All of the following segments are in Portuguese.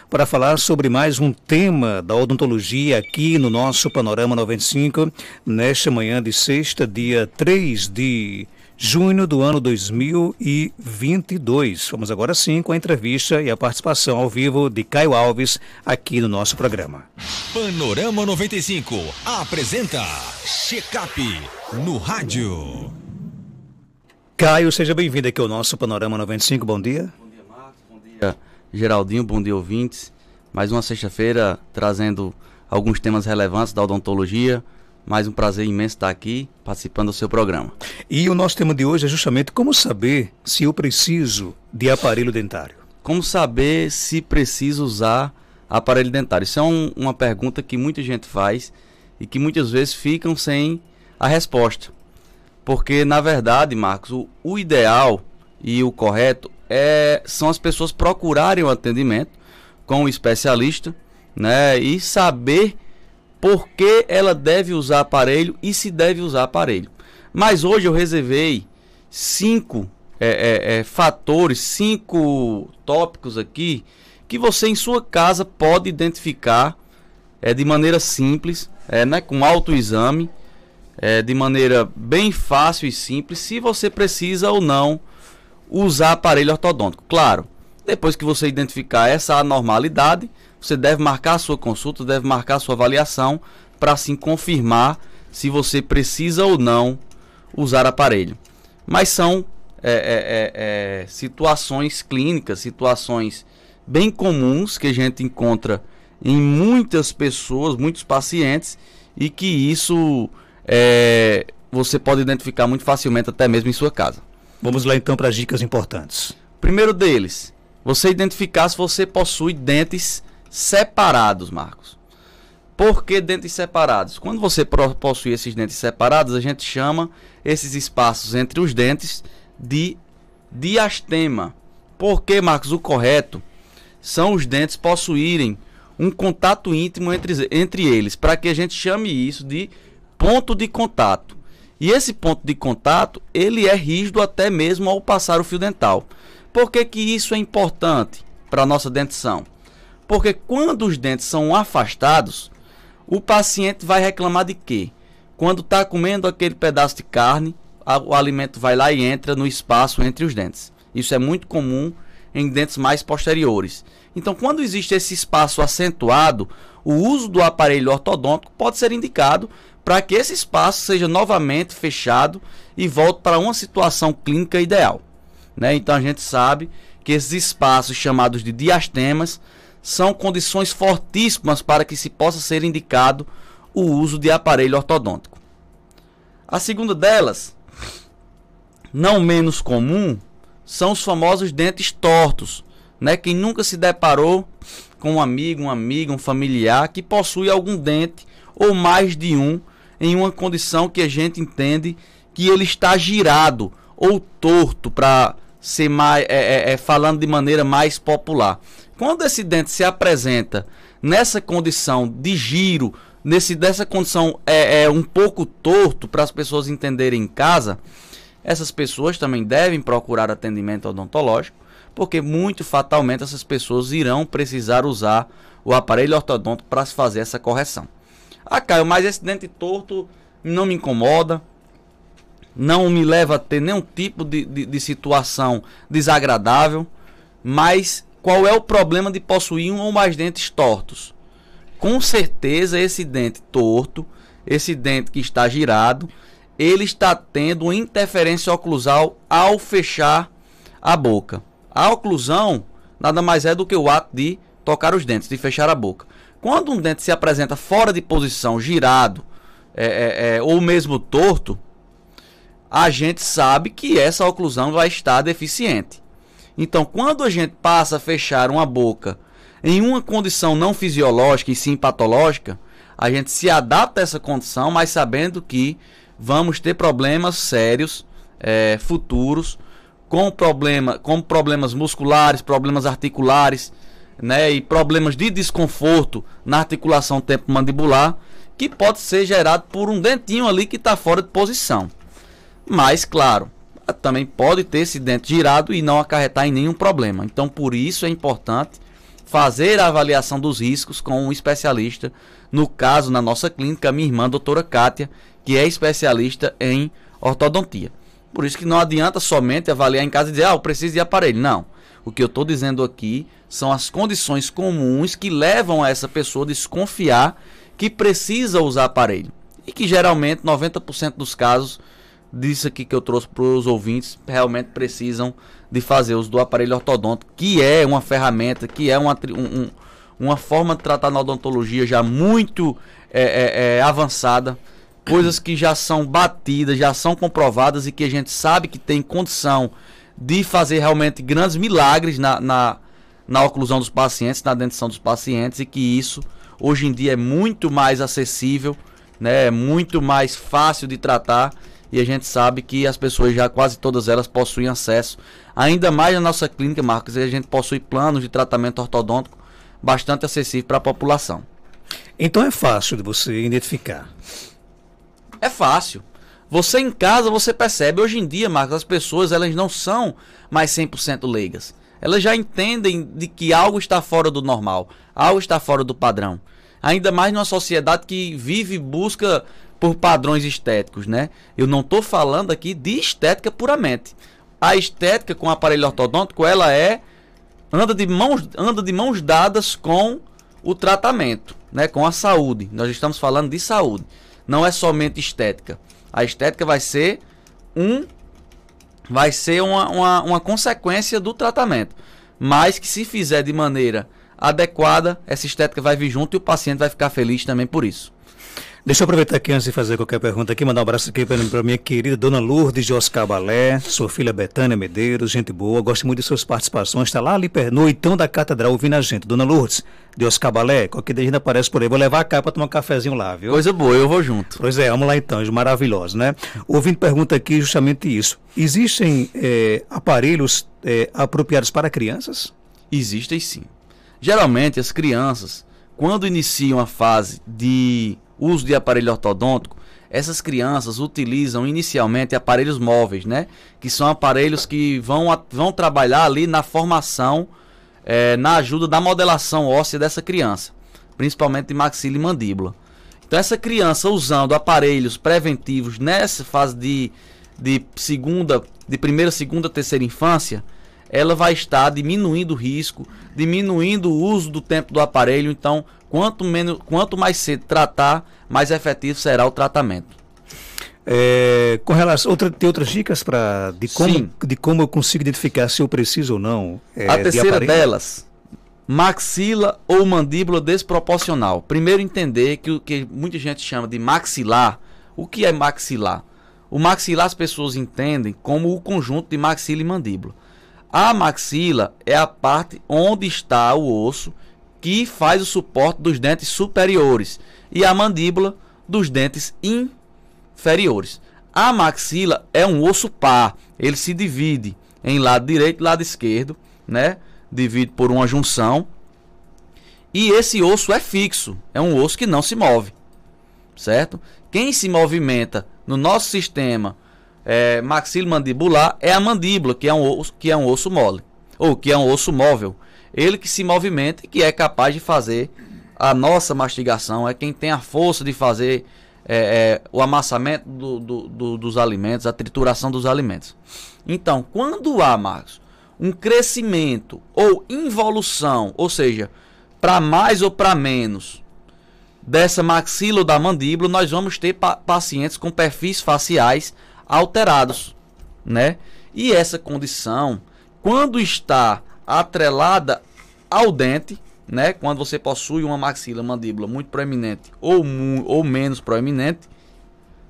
para falar sobre mais um tema da odontologia aqui no nosso Panorama 95, nesta manhã de sexta, dia 3 de junho do ano 2022. Vamos agora sim com a entrevista e a participação ao vivo de Caio Alves aqui no nosso programa. Panorama 95 apresenta Check-up no rádio. Caio, seja bem-vindo aqui ao nosso Panorama 95, bom dia. Bom dia, Marcos, bom dia, Geraldinho, bom dia, ouvintes. Mais uma sexta-feira trazendo alguns temas relevantes da odontologia. Mais um prazer imenso estar aqui participando do seu programa. E o nosso tema de hoje é justamente como saber se eu preciso de aparelho dentário. Como saber se preciso usar aparelho dentário? Isso é uma pergunta que muita gente faz e que muitas vezes ficam sem a resposta. Porque, na verdade, Marcos, o ideal e o correto são as pessoas procurarem o atendimento com o especialista, né, e saber por que ela deve usar aparelho e se deve usar aparelho. Mas hoje eu reservei 5 fatores, 5 tópicos aqui que você em sua casa pode identificar de maneira simples, né, com autoexame, de maneira bem fácil e simples, se você precisa ou não usar aparelho ortodôntico. Claro, depois que você identificar essa anormalidade, você deve marcar a sua consulta, deve marcar a sua avaliação para assim confirmar se você precisa ou não usar aparelho. Mas são situações clínicas, situações bem comuns que a gente encontra em muitas pessoas, muitos pacientes, e que isso você pode identificar muito facilmente até mesmo em sua casa. Vamos lá então para as dicas importantes. Primeiro deles, você identificar se você possui dentes separados, Marcos. Por que dentes separados? Quando você possui esses dentes separados, a gente chama esses espaços entre os dentes de diastema. Porque, Marcos, o correto são os dentes possuírem um contato íntimo entre eles, para que a gente chame isso de ponto de contato. E esse ponto de contato, ele é rígido até mesmo ao passar o fio dental. Por que que isso é importante para a nossa dentição? Porque quando os dentes são afastados, o paciente vai reclamar de quê? Quando está comendo aquele pedaço de carne, o alimento vai lá e entra no espaço entre os dentes. Isso é muito comum em dentes mais posteriores. Então, quando existe esse espaço acentuado, o uso do aparelho ortodôntico pode ser indicado para que esse espaço seja novamente fechado e volte para uma situação clínica ideal, né? Então a gente sabe que esses espaços chamados de diastemas são condições fortíssimas para que se possa ser indicado o uso de aparelho ortodôntico. A segunda delas, não menos comum, são os famosos dentes tortos, né? Quem nunca se deparou com um amigo, uma amiga, um familiar que possui algum dente ou mais de um em uma condição que a gente entende que ele está girado ou torto, para ser mais, falando de maneira mais popular. Quando esse dente se apresenta nessa condição de giro, dessa condição um pouco torto, para as pessoas entenderem em casa, essas pessoas também devem procurar atendimento odontológico, porque muito fatalmente essas pessoas irão precisar usar o aparelho ortodôntico para se fazer essa correção. Ah, Caio, mas esse dente torto não me incomoda, não me leva a ter nenhum tipo de situação desagradável, mas qual é o problema de possuir um ou mais dentes tortos? Com certeza esse dente torto, esse dente que está girado, ele está tendo uma interferência oclusal ao fechar a boca. A oclusão nada mais é do que o ato de tocar os dentes, de fechar a boca. Quando um dente se apresenta fora de posição, girado, ou mesmo torto, a gente sabe que essa oclusão vai estar deficiente. Então, quando a gente passa a fechar uma boca em uma condição não fisiológica e sim patológica, a gente se adapta a essa condição, mas sabendo que vamos ter problemas sérios futuros, como problemas musculares, problemas articulares, né, e problemas de desconforto na articulação temporomandibular, que pode ser gerado por um dentinho ali que está fora de posição. Mas, claro, também pode ter esse dente girado e não acarretar em nenhum problema. Então, por isso é importante fazer a avaliação dos riscos com um especialista. No caso, na nossa clínica, a minha irmã, a doutora Kátia, que é especialista em ortodontia. Por isso que não adianta somente avaliar em casa e dizer, eu preciso de aparelho. Não. O que eu estou dizendo aqui são as condições comuns que levam a essa pessoa a desconfiar que precisa usar aparelho. E que geralmente 90% dos casos disso aqui que eu trouxe para os ouvintes realmente precisam de fazer uso do aparelho ortodôntico, que é uma ferramenta, que é uma forma de tratar na odontologia já muito avançada, coisas que já são batidas, já são comprovadas e que a gente sabe que tem condição de fazer realmente grandes milagres na oclusão dos pacientes, na dentição dos pacientes, e que isso hoje em dia é muito mais acessível, né, é muito mais fácil de tratar, e a gente sabe que as pessoas já quase todas elas possuem acesso, ainda mais na nossa clínica, Marcos, a gente possui planos de tratamento ortodôntico bastante acessível para a população. Então é fácil de você identificar. É fácil. Você em casa, você percebe. Hoje em dia, Marcos, as pessoas elas não são mais 100% leigas. Elas já entendem de que algo está fora do normal, algo está fora do padrão. Ainda mais numa sociedade que vive e busca por padrões estéticos, né? Eu não estou falando aqui de estética puramente. A estética com o aparelho ortodôntico, ela anda de mãos dadas com o tratamento, né? Com a saúde. Nós estamos falando de saúde. Não é somente estética. A estética vai ser uma consequência do tratamento. Mas que se fizer de maneira adequada, essa estética vai vir junto e o paciente vai ficar feliz também por isso. Deixa eu aproveitar aqui antes de fazer qualquer pergunta aqui, mandar um abraço aqui para minha querida Dona Lourdes de Oscar Balé, sua filha Betânia Medeiros, gente boa, gosto muito de suas participações, está lá ali no Oitão da Catedral ouvindo a gente. Dona Lourdes de Oscar Balé, qualquer dia ainda aparece por aí, vou levar a cara para tomar um cafezinho lá, viu? Coisa boa, eu vou junto. Pois é, vamos lá então, maravilhoso, né? O ouvinte pergunta aqui justamente isso, existem aparelhos apropriados para crianças? Existem sim. Geralmente as crianças, quando iniciam a fase de uso de aparelho ortodôntico, essas crianças utilizam inicialmente aparelhos móveis, né? Que são aparelhos que vão trabalhar ali na formação, na ajuda da modelação óssea dessa criança, principalmente de maxila e mandíbula. Então essa criança usando aparelhos preventivos nessa fase de primeira, segunda, terceira infância, ela vai estar diminuindo o risco, diminuindo o uso do tempo do aparelho. Então, quanto mais cedo tratar, mais efetivo será o tratamento. Com relação tem outras dicas de como eu consigo identificar se eu preciso ou não a terceira delas, maxila ou mandíbula desproporcional. Primeiro entender que o que muita gente chama de maxilar. O que é maxilar? O maxilar as pessoas entendem como o conjunto de maxila e mandíbula. A maxila é a parte onde está o osso que faz o suporte dos dentes superiores e a mandíbula dos dentes inferiores. A maxila é um osso par, ele se divide em lado direito e lado esquerdo, né? Divide por uma junção. E esse osso é fixo, é um osso que não se move, certo? Quem se movimenta no nosso sistema maxilomandibular é a mandíbula, que é um osso mole, ou que é um osso móvel. Ele que se movimenta e que é capaz de fazer a nossa mastigação, é quem tem a força de fazer o amassamento dos alimentos, a trituração dos alimentos. Então, quando há, Marcos, um crescimento ou involução, ou seja, para mais ou para menos dessa maxila ou da mandíbula, nós vamos ter pacientes com perfis faciais alterados, né? E essa condição, quando está atrelada ao dente, né? Quando você possui uma maxila mandíbula muito proeminente ou menos proeminente,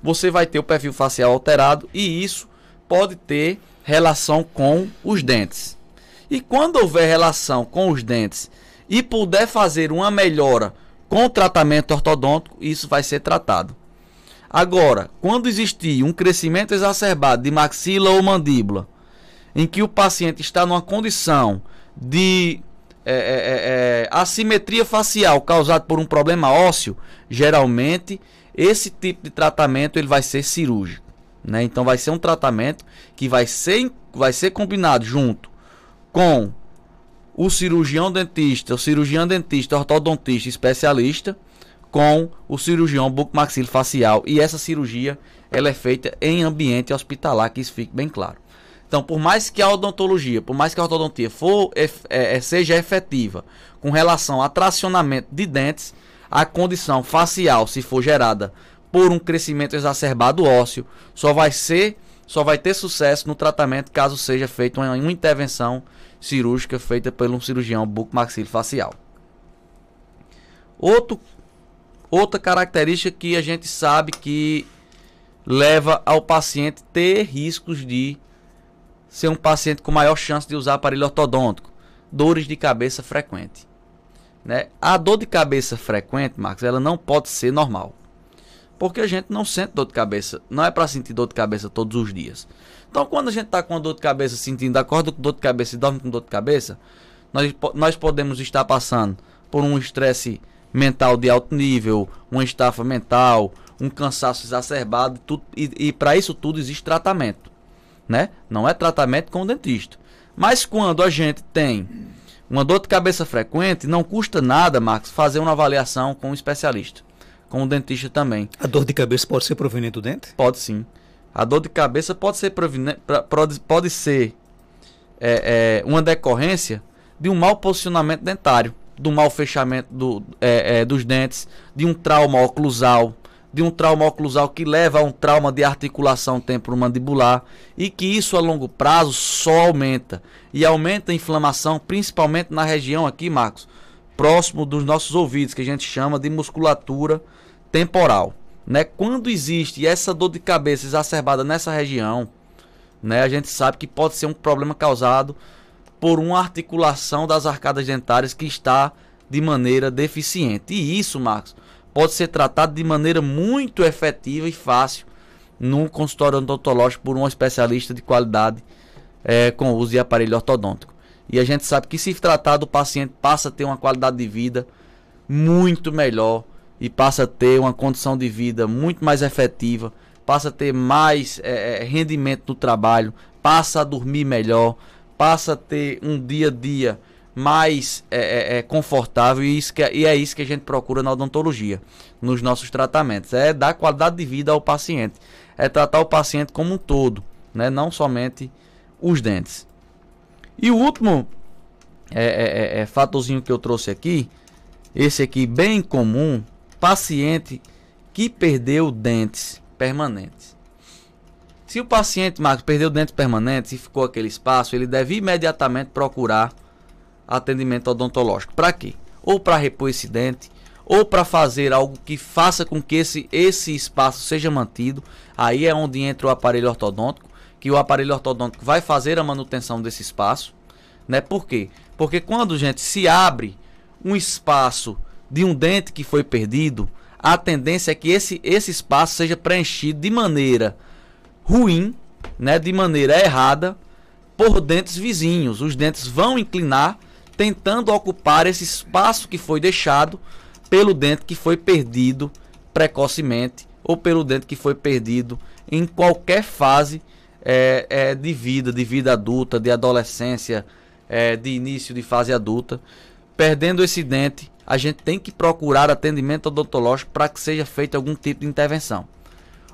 você vai ter o perfil facial alterado e isso pode ter relação com os dentes. E quando houver relação com os dentes e puder fazer uma melhora com o tratamento ortodôntico, isso vai ser tratado. Agora, quando existir um crescimento exacerbado de maxila ou mandíbula, em que o paciente está numa condição de assimetria facial causada por um problema ósseo, geralmente esse tipo de tratamento ele vai ser cirúrgico, né? Então vai ser um tratamento que vai ser combinado junto com o cirurgião dentista, ortodontista especialista com o cirurgião bucomaxilofacial. E essa cirurgia ela é feita em ambiente hospitalar, que isso fique bem claro. Então, por mais que a odontologia, por mais que a ortodontia seja efetiva com relação a tracionamento de dentes, a condição facial, se for gerada por um crescimento exacerbado ósseo, só vai ter sucesso no tratamento caso seja feita uma intervenção cirúrgica feita por um cirurgião bucomaxilofacial. Outra característica que a gente sabe que leva ao paciente ter riscos de ser um paciente com maior chance de usar aparelho ortodôntico, dores de cabeça frequente. Né? A dor de cabeça frequente, Marcos, ela não pode ser normal. Porque a gente não sente dor de cabeça, não é para sentir dor de cabeça todos os dias. Então, quando a gente está com dor de cabeça, sentindo, acorda com dor de cabeça e dorme com dor de cabeça, nós podemos estar passando por um estresse mental de alto nível, uma estafa mental, um cansaço exacerbado, e para isso tudo existe tratamento. Né? Não é tratamento com o dentista. Mas quando a gente tem uma dor de cabeça frequente, não custa nada, Marcos, fazer uma avaliação com um especialista, com o dentista também. A dor de cabeça pode ser proveniente do dente? Pode sim. A dor de cabeça pode ser uma decorrência de um mau posicionamento dentário, do mau fechamento dos dentes, de um trauma oclusal, que leva a um trauma de articulação temporomandibular, e que isso a longo prazo só aumenta. E aumenta a inflamação, principalmente na região aqui, Marcos, próximo dos nossos ouvidos, que a gente chama de musculatura temporal. Né? Quando existe essa dor de cabeça exacerbada nessa região, né, a gente sabe que pode ser um problema causado por uma articulação das arcadas dentárias que está de maneira deficiente. E isso, Marcos, pode ser tratado de maneira muito efetiva e fácil no consultório odontológico por um especialista de qualidade com uso de aparelho ortodôntico. E a gente sabe que, se tratado, o paciente passa a ter uma qualidade de vida muito melhor e passa a ter uma condição de vida muito mais efetiva, passa a ter mais rendimento no trabalho, passa a dormir melhor, passa a ter um dia a dia mais confortável, e é isso que a gente procura na odontologia, nos nossos tratamentos, é dar qualidade de vida ao paciente, é tratar o paciente como um todo, né? Não somente os dentes. E o último fatorzinho que eu trouxe aqui, esse aqui bem comum, paciente que perdeu dentes permanentes. Se o paciente, Marcos, perdeu dentes permanentes e ficou aquele espaço, ele deve imediatamente procurar atendimento odontológico. Para quê? Ou para repor esse dente, ou para fazer algo que faça com que esse espaço seja mantido. Aí é onde entra o aparelho ortodôntico, que o aparelho ortodôntico vai fazer a manutenção desse espaço. Né? Por quê? Porque quando, gente, se abre um espaço de um dente que foi perdido, a tendência é que esse espaço seja preenchido de maneira ruim, né? De maneira errada, por dentes vizinhos. Os dentes vão inclinar, tentando ocupar esse espaço que foi deixado pelo dente que foi perdido precocemente, ou pelo dente que foi perdido em qualquer fase de vida adulta, de adolescência, de início de fase adulta. Perdendo esse dente, a gente tem que procurar atendimento odontológico para que seja feita algum tipo de intervenção.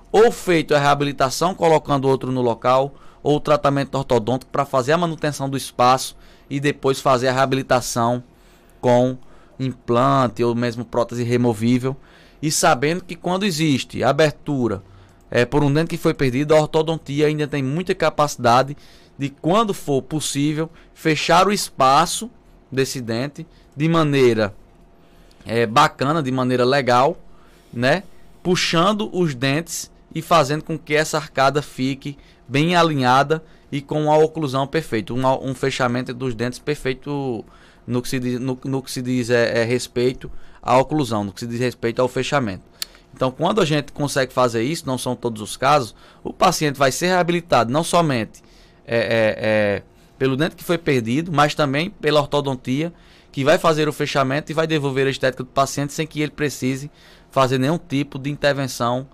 Ou feito a reabilitação, colocando outro no local, ou o tratamento ortodôntico para fazer a manutenção do espaço e depois fazer a reabilitação com implante ou mesmo prótese removível. E sabendo que quando existe abertura por um dente que foi perdido, a ortodontia ainda tem muita capacidade de, quando for possível, fechar o espaço desse dente de maneira bacana, de maneira legal, né? Puxando os dentes e fazendo com que essa arcada fique bem alinhada e com uma oclusão perfeita, um fechamento dos dentes perfeito no que se diz respeito à oclusão, no que se diz respeito ao fechamento. Então, quando a gente consegue fazer isso, não são todos os casos, o paciente vai ser reabilitado não somente pelo dente que foi perdido, mas também pela ortodontia, que vai fazer o fechamento e vai devolver a estética do paciente sem que ele precise fazer nenhum tipo de intervenção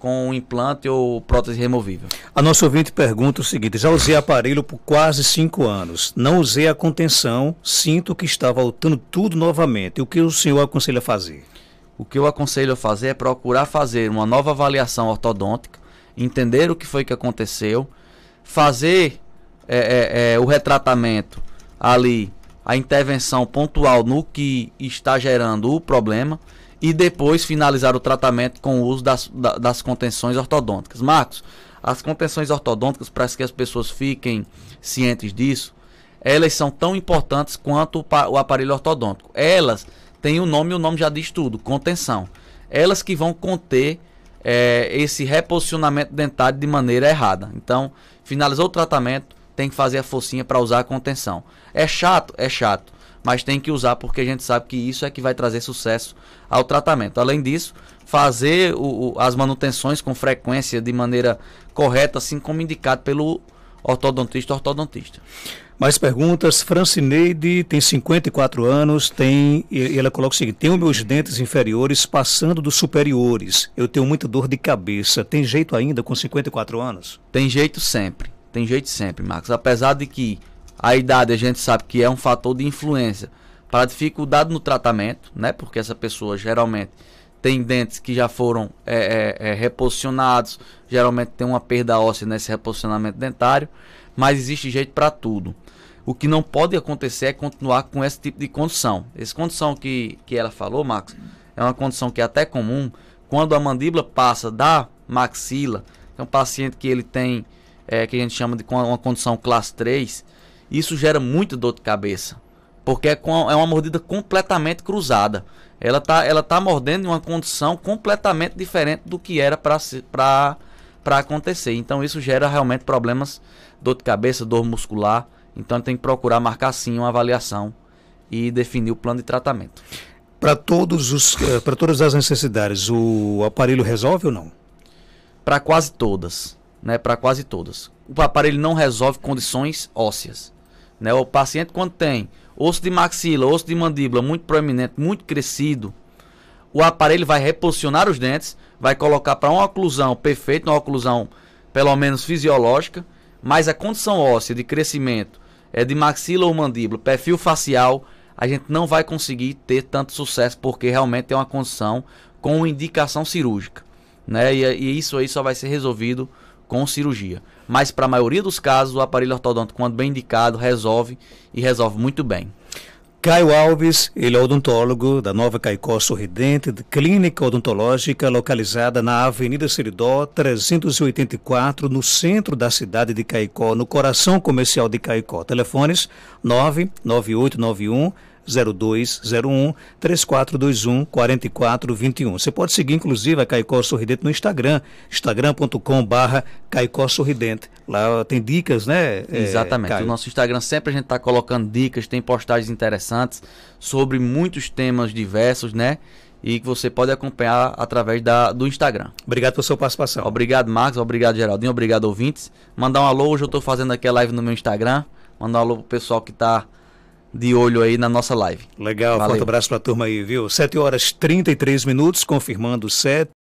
com implante ou prótese removível. A nossa ouvinte pergunta o seguinte: já usei aparelho por quase 5 anos, não usei a contenção, sinto que está voltando tudo novamente. O que o senhor aconselha a fazer? O que eu aconselho a fazer é procurar fazer uma nova avaliação ortodôntica, entender o que foi que aconteceu, fazer o retratamento ali, a intervenção pontual no que está gerando o problema e depois finalizar o tratamento com o uso das contenções ortodônticas. Marcos, as contenções ortodônticas, para que as pessoas fiquem cientes disso, elas são tão importantes quanto o aparelho ortodôntico. Elas têm o nome, e o nome já diz tudo, contenção. Elas que vão conter esse reposicionamento dentário de maneira errada. Então, finalizou o tratamento, tem que fazer a forcinha para usar a contenção. É chato, mas tem que usar porque a gente sabe que isso é que vai trazer sucesso ao tratamento. Além disso, fazer as manutenções com frequência de maneira correta, assim como indicado pelo ortodontista. Mais perguntas. Francineide tem 54 anos, e ela coloca o seguinte: tenho meus dentes inferiores passando dos superiores, eu tenho muita dor de cabeça, tem jeito ainda com 54 anos? Tem jeito sempre, Marcos, apesar de que a idade a gente sabe que é um fator de influência para a dificuldade no tratamento, né? Porque essa pessoa geralmente tem dentes que já foram reposicionados, geralmente tem uma perda óssea nesse reposicionamento dentário, mas existe jeito para tudo. O que não pode acontecer é continuar com esse tipo de condição. Essa condição que ela falou, Marcos, é uma condição que é até comum quando a mandíbula passa da maxila. É um paciente que ele tem, que a gente chama de uma condição classe 3, isso gera muita dor de cabeça, porque é uma mordida completamente cruzada. Ela tá mordendo em uma condição completamente diferente do que era para acontecer. Então isso gera realmente problemas, dor de cabeça, dor muscular. Então tem que procurar marcar sim uma avaliação e definir o plano de tratamento. Para todas as necessidades, o aparelho resolve ou não? Para quase todas, né? Para quase todas. O aparelho não resolve condições ósseas, né? O paciente, quando tem osso de maxila, osso de mandíbula muito proeminente, muito crescido, o aparelho vai reposicionar os dentes, vai colocar para uma oclusão perfeita, uma oclusão pelo menos fisiológica, mas a condição óssea de crescimento de maxila ou mandíbula, perfil facial, a gente não vai conseguir ter tanto sucesso, porque realmente é uma condição com indicação cirúrgica, né? E isso aí só vai ser resolvido com cirurgia. Mas para a maioria dos casos, o aparelho ortodôntico, quando bem indicado, resolve e resolve muito bem. Caio Alves, ele é odontólogo da Nova Caicó Sorridente, de clínica odontológica localizada na Avenida Seridó, 384, no centro da cidade de Caicó, no coração comercial de Caicó. Telefones 99891 0201 3421 4421. Você pode seguir inclusive a Caicó Sorridente no Instagram, instagram.com/Caicó Sorridente. Lá tem dicas, né? Exatamente. No nosso Instagram sempre a gente está colocando dicas, tem postagens interessantes sobre muitos temas diversos, né? E que você pode acompanhar através do Instagram. Obrigado pela sua participação. Obrigado, Marcos. Obrigado, Geraldinho. Obrigado, ouvintes. Mandar um alô. Hoje eu estou fazendo aqui a live no meu Instagram. Mandar um alô pro pessoal que está de olho aí na nossa live. Legal. Valeu. Forte abraço para a turma aí, viu? 7h33, confirmando 7.